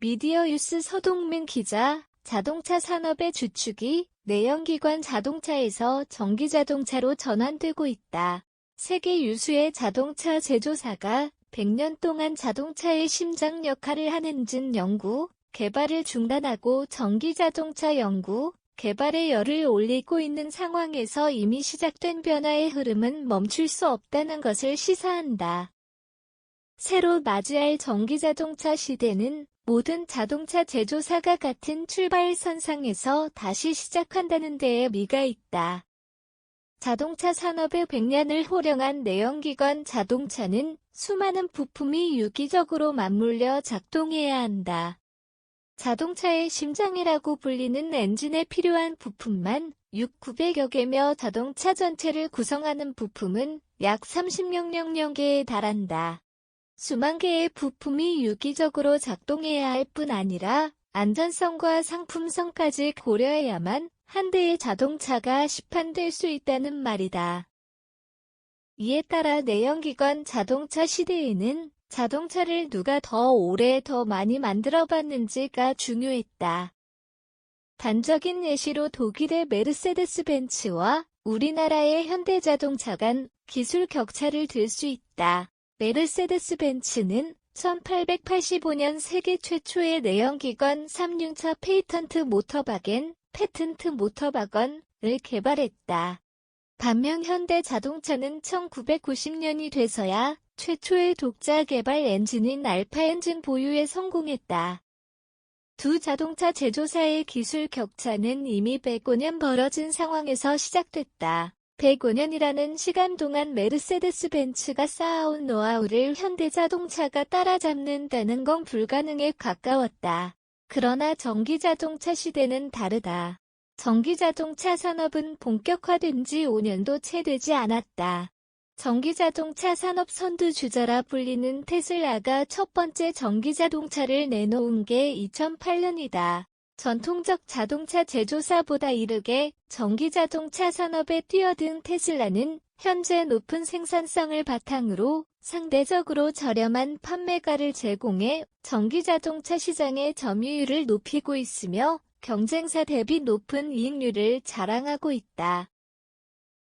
미디어유스 서동민 기자, 자동차 산업의 주축이 내연기관 자동차에서 전기자동차로 전환되고 있다. 세계 유수의 자동차 제조사가 100년 동안 자동차의 심장 역할을 한 엔진 연구, 개발을 중단하고 전기자동차 연구, 개발에 열을 올리고 있는 상황에서 이미 시작된 변화의 흐름은 멈출 수 없다는 것을 시사한다. 새로 맞이할 전기자동차 시대는 모든 자동차 제조사가 같은 출발선상에서 다시 시작한다는 데에 의미가 있다. 자동차 산업의 100년을 호령한 내연기관 자동차는 수많은 부품이 유기적으로 맞물려 작동해야 한다. 자동차의 심장이라고 불리는 엔진에 필요한 부품만 6,900여 개며 자동차 전체를 구성하는 부품은 약 30만 개에 달한다. 수만 개의 부품이 유기적으로 작동해야 할 뿐 아니라 안전성과 상품성까지 고려해야만 한 대의 자동차가 시판될 수 있다는 말이다. 이에 따라 내연기관 자동차 시대에는 자동차를 누가 더 오래 더 많이 만들어봤는지가 중요했다. 단적인 예시로 독일의 메르세데스 벤츠와 우리나라의 현대자동차 간 기술 격차를 들 수 있다. 메르세데스 벤츠는 1885년 세계 최초의 내연기관 3륜차 패턴트 모터바건을 개발했다. 반면 현대자동차는 1990년이 돼서야 최초의 독자 개발 엔진인 알파 엔진 보유에 성공했다. 두 자동차 제조사의 기술 격차는 이미 105년 벌어진 상황에서 시작됐다. 105년이라는 시간 동안 메르세데스 벤츠가 쌓아온 노하우를 현대자동차가 따라잡는다는 건 불가능에 가까웠다. 그러나 전기자동차 시대는 다르다. 전기자동차 산업은 본격화된 지 5년도 채 되지 않았다. 전기자동차 산업 선두주자라 불리는 테슬라가 첫 번째 전기자동차를 내놓은 게 2008년이다. 전통적 자동차 제조사보다 이르게 전기자동차 산업에 뛰어든 테슬라는 현재 높은 생산성을 바탕으로 상대적으로 저렴한 판매가를 제공해 전기자동차 시장의 점유율을 높이고 있으며 경쟁사 대비 높은 이익률을 자랑하고 있다.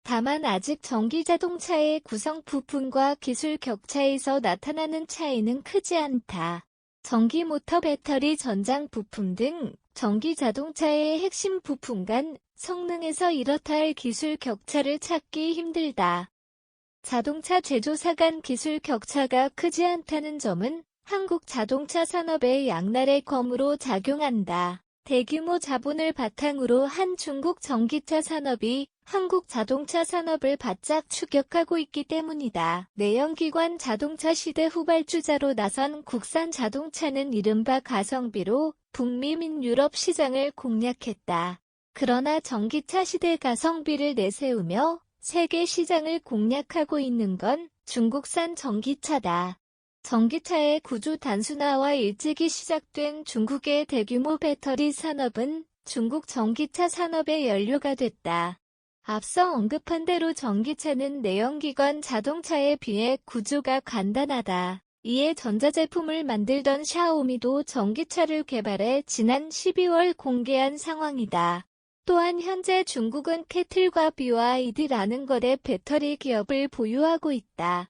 다만 아직 전기자동차의 구성 부품과 기술 격차에서 나타나는 차이는 크지 않다. 전기모터 배터리 전장 부품 등 전기자동차의 핵심 부품 간 성능에서 이렇다 할 기술 격차를 찾기 힘들다. 자동차 제조사 간 기술 격차가 크지 않다는 점은 한국 자동차 산업의 양날의 검으로 작용한다. 대규모 자본을 바탕으로 한 중국 전기차 산업이 한국 자동차 산업을 바짝 추격하고 있기 때문이다. 내연기관 자동차 시대 후발주자로 나선 국산 자동차는 이른바 가성비로 북미 및 유럽 시장을 공략했다. 그러나 전기차 시대 가성비를 내세우며 세계 시장을 공략하고 있는 건 중국산 전기차다. 전기차의 구조 단순화와 일찍이 시작된 중국의 대규모 배터리 산업은 중국 전기차 산업의 연료가 됐다. 앞서 언급한 대로 전기차는 내연기관 자동차에 비해 구조가 간단하다. 이에 전자제품을 만들던 샤오미도 전기차를 개발해 지난 12월 공개한 상황이다. 또한 현재 중국은 캐틀과 BYD라는 거대 배터리 기업을 보유하고 있다.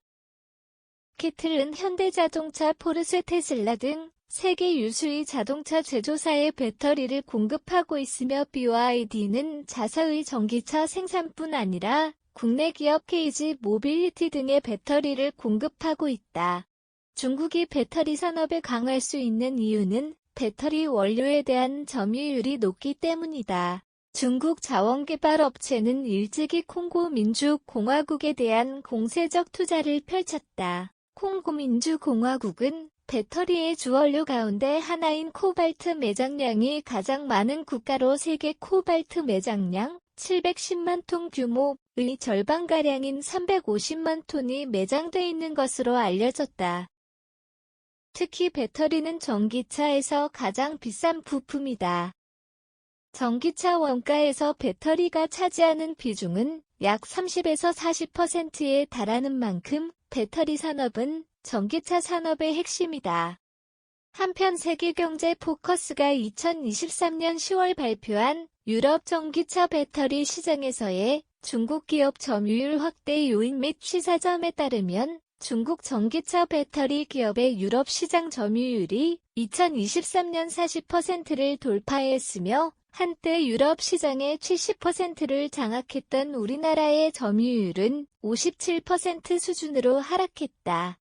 캐틀은 현대자동차, 포르쉐, 테슬라 등 세계 유수의 자동차 제조사의 배터리를 공급하고 있으며 BYD는 자사의 전기차 생산뿐 아니라 국내 기업 KG 모빌리티 등의 배터리를 공급하고 있다. 중국이 배터리 산업에 강할 수 있는 이유는 배터리 원료에 대한 점유율이 높기 때문이다. 중국 자원개발업체는 일찍이 콩고 민주공화국에 대한 공세적 투자를 펼쳤다. 콩고 민주공화국은 배터리의 주원료 가운데 하나인 코발트 매장량이 가장 많은 국가로 세계 코발트 매장량 710만 톤 규모의 절반가량인 350만 톤이 매장돼 있는 것으로 알려졌다. 특히 배터리는 전기차에서 가장 비싼 부품이다. 전기차 원가에서 배터리가 차지하는 비중은 약 30에서 40%에 달하는 만큼 배터리 산업은 전기차 산업의 핵심이다. 한편 세계경제 포커스가 2023년 10월 발표한 유럽 전기차 배터리 시장에서의 중국 기업 점유율 확대 요인 및 시사점에 따르면 중국 전기차 배터리 기업의 유럽 시장 점유율이 2023년 40%를 돌파했으며 한때 유럽 시장의 70%를 장악했던 우리나라의 점유율은 57% 수준으로 하락했다.